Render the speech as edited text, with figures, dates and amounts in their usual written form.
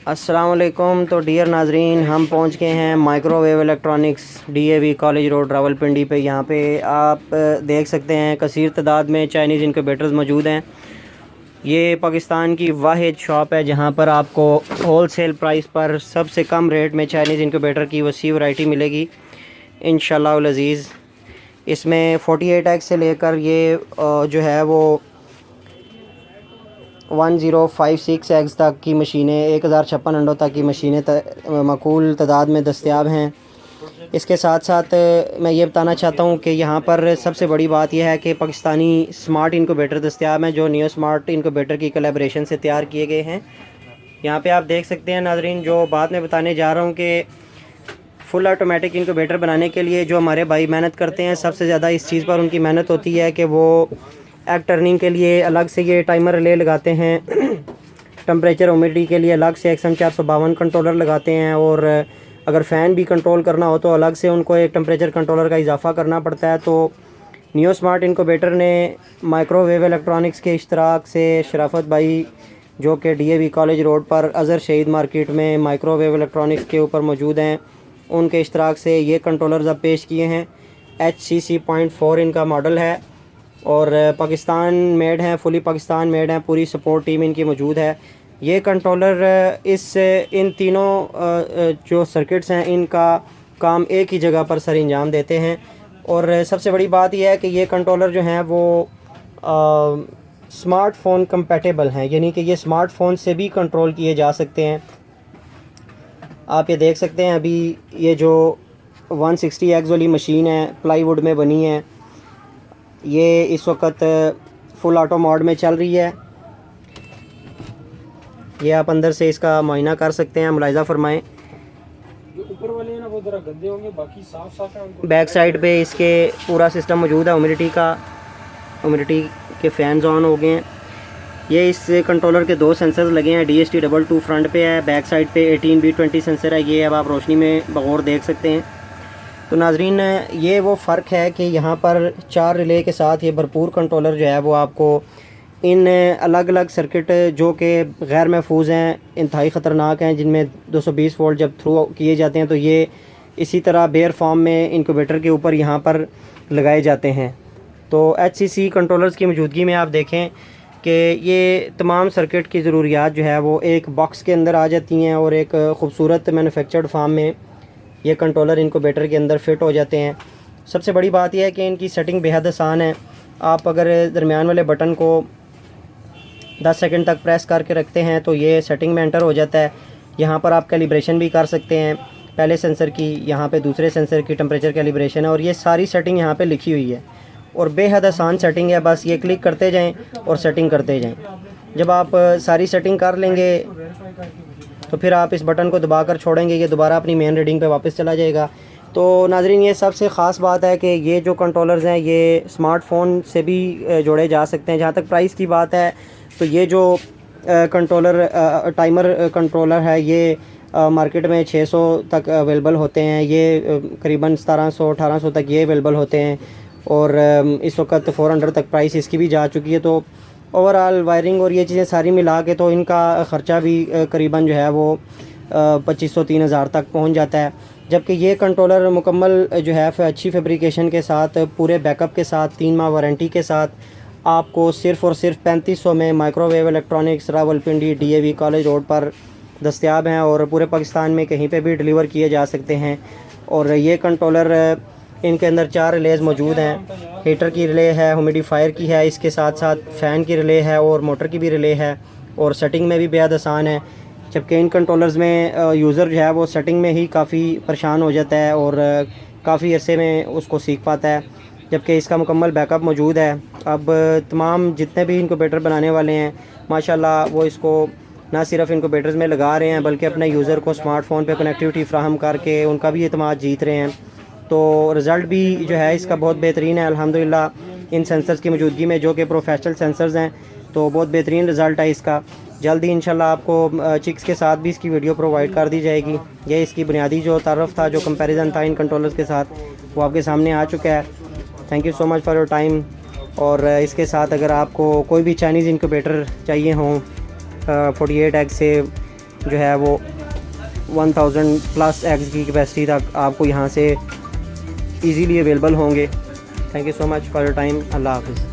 अस्सलाम वालेकुम। तो डियर नाजरीन, हम पहुंच गए हैं microwave electronics DAV college road Rawalpindi पे। यहाँ पे आप देख सकते हैं कसीर तादाद में चाइनीज़ इनक्यूबेटर्स मौजूद हैं। ये पाकिस्तान की वाहिद शॉप है जहाँ पर आपको होल सेल प्राइस पर सबसे कम रेट में चाइनीज़ इनक्यूबेटर की वसी वैरायटी मिलेगी इंशाल्लाह उल अज़ीज़। इसमें 48X से लेकर ये जो है वो 1056X तक की मशीनें, 1056 अंडों तक की मशीनें माकूल तादाद में दस्तयाब हैं। इसके साथ साथ मैं ये बताना चाहता हूँ कि यहाँ पर सबसे बड़ी बात यह है कि पाकिस्तानी स्मार्ट इनक्यूबेटर दस्तयाब हैं जो नियो स्मार्ट इनक्यूबेटर की कोलैबोरेशन से तैयार किए गए हैं। यहाँ पे आप देख सकते हैं नाजरीन, जो बात मैं बताने जा रहा हूँ कि फुल ऑटोमेटिक इनक्यूबेटर बनाने के लिए जो हमारे भाई मेहनत करते हैं, सबसे ज़्यादा इस चीज़ पर उनकी मेहनत होती है कि वो एग टर्निंग के लिए अलग से ये टाइमर रिले लगाते हैं टेम्परेचर ह्यूमिडिटी के लिए अलग से XM 452 कंट्रोलर लगाते हैं, और अगर फ़ैन भी कंट्रोल करना हो तो अलग से उनको एक टेम्परेचर कंट्रोलर का इजाफा करना पड़ता है। तो नियो स्मार्ट इनक्यूबेटर ने माइक्रोवेव इलेक्ट्रॉनिक्स के इश्तराक से शराफत भाई, जो कि DAV कॉलेज रोड पर अज़हर शहीद मार्केट में माइक्रोवेव इलेक्ट्रॉनिक्स के ऊपर मौजूद हैं, उनके इश्तराक से ये कंट्रोलर्स अब पेश किए हैं। HCC.4 इनका मॉडल है और पाकिस्तान मेड हैं, फुली पाकिस्तान मेड हैं, पूरी सपोर्ट टीम इनकी मौजूद है। ये कंट्रोलर इन तीनों जो सर्किट्स हैं इनका काम एक ही जगह पर सर अंजाम देते हैं। और सबसे बड़ी बात यह है कि ये कंट्रोलर जो हैं वो स्मार्टफ़ोन कंपैटिबल हैं, यानी कि ये स्मार्टफ़ोन से भी कंट्रोल किए जा सकते हैं। आप ये देख सकते हैं अभी ये जो 160X वाली मशीन है प्लाईवुड में बनी है, ये इस वक्त फुल ऑटो मोड में चल रही है। ये आप अंदर से इसका मुआयना कर सकते हैं, मुलाहिज़ा फरमाएं। जो ऊपर वाले हैं ना वो ज़रा गंदे होंगे, बाकी साफ साफ है उनको। बैक साइड पे इसके पूरा सिस्टम मौजूद है, ह्यूमिडिटी के फ़ैन्स ऑन हो गए हैं। ये इस कंट्रोलर के 2 सेंसर्स लगे हैं, DST-22 फ्रंट पे है, बैक साइड पे 18B20 सेंसर है। ये अब आप रोशनी में बगौर देख सकते हैं। तो नाजरीन, ये वो फ़र्क है कि यहाँ पर 4 रिले के साथ ये भरपूर कंट्रोलर जो है वो आपको इन अलग अलग सर्किट जो कि गैर महफूज हैं, इंतहाई ख़तरनाक हैं, जिनमें 220 वोल्ट जब थ्रू किए जाते हैं तो ये इसी तरह बेयर फॉर्म में इनक्यूबेटर के ऊपर यहाँ पर लगाए जाते हैं। तो HCC कंट्रोलर्स की मौजूदगी में आप देखें कि ये तमाम सर्किट की ज़रूरियात जो है वो एक बॉक्स के अंदर आ जाती हैं और एक ख़ूबसूरत मैन्युफैक्चर्ड फार्म में ये कंट्रोलर इनक्यूबेटर के अंदर फ़िट हो जाते हैं। सबसे बड़ी बात यह है कि इनकी सेटिंग बेहद आसान है। आप अगर दरमियान वाले बटन को 10 सेकंड तक प्रेस करके रखते हैं तो ये सेटिंग में एंटर हो जाता है। यहाँ पर आप कैलिब्रेशन भी कर सकते हैं, पहले सेंसर की, यहाँ पे दूसरे सेंसर की टेम्परेचर कैलिब्रेशन है, और ये सारी सेटिंग यहाँ पे लिखी हुई है और बेहद आसान सेटिंग है। बस ये क्लिक करते जाएं और सेटिंग करते जाएं। जब आप सारी सेटिंग कर लेंगे तो फिर आप इस बटन को दबाकर छोड़ेंगे, ये दोबारा अपनी मेन रीडिंग पे वापस चला जाएगा। तो नाजरीन, ये सबसे ख़ास बात है कि ये जो कंट्रोलर्स हैं ये स्मार्टफ़ोन से भी जोड़े जा सकते हैं। जहाँ तक प्राइस की बात है तो ये जो टाइमर कंट्रोलर है ये मार्केट में 600 तक अवेलेबल होते हैं। ये करीबन 1700-1800 तक ये अवेलेबल होते हैं, और इस वक्त 400 तक प्राइस इसकी भी जा चुकी है। तो ओवरऑल वायरिंग और ये चीज़ें सारी मिला के तो इनका ख़र्चा भी करीबन जो है वो 2500-3000 तक पहुंच जाता है। जबकि ये कंट्रोलर मुकम्मल जो है अच्छी फैब्रिकेशन के साथ, पूरे बैकअप के साथ, 3 माह वारंटी के साथ आपको सिर्फ़ और सिर्फ 3500 में microwave electronics Rawalpindi DAV college road पर दस्तयाब हैं, और पूरे पाकिस्तान में कहीं पे भी डिलीवर किए जा सकते हैं। और ये कंट्रोलर इनके अंदर 4 रिलेज़ मौजूद हैं। हीटर की रिले है, ह्यूमिडिफायर की है, इसके साथ साथ फ़ैन की रिले है और मोटर की भी रिले है, और सेटिंग में भी बेहद आसान है। जबकि इन कंट्रोलर्स में यूज़र जो है वो सेटिंग में ही काफ़ी परेशान हो जाता है और काफ़ी अरसे में उसको सीख पाता है, जबकि इसका मुकम्मल बैकअप मौजूद है। अब तमाम जितने भी इनक्यूबेटर बनाने वाले हैं माशाल्लाह वो इसको ना सिर्फ इनक्यूबेटर्स में लगा रहे हैं बल्कि अपने यूज़र को स्मार्टफ़ोन पे कनेक्टिविटी फ़राहम करके उनका भी एतमाद जीत रहे हैं। तो रिज़ल्ट भी जो है इसका बहुत बेहतरीन है अल्हम्दुलिल्लाह। इन सेंसर्स की मौजूदगी में जो कि प्रोफेशनल सेंसर्स हैं, तो बहुत बेहतरीन रिज़ल्ट है इसका। जल्द ही इंशाल्लाह आपको चिक्स के साथ भी इसकी वीडियो प्रोवाइड कर दी जाएगी। ये इसकी बुनियादी जो तारफ़ था, जो कंपैरिजन था इन कंट्रोलर्स के साथ, वो आपके सामने आ चुका है। Thank you so much for your time. और इसके साथ अगर आपको कोई भी चाइनीज़ इनक्यूबेटर चाहिए हों 48X से जो है वो 1000 प्लस एग्स की कैपेसिटी तक आपको यहाँ से इजीली अवेलेबल होंगे। Thank you so much for your time. अल्लाह हाफ़िज़।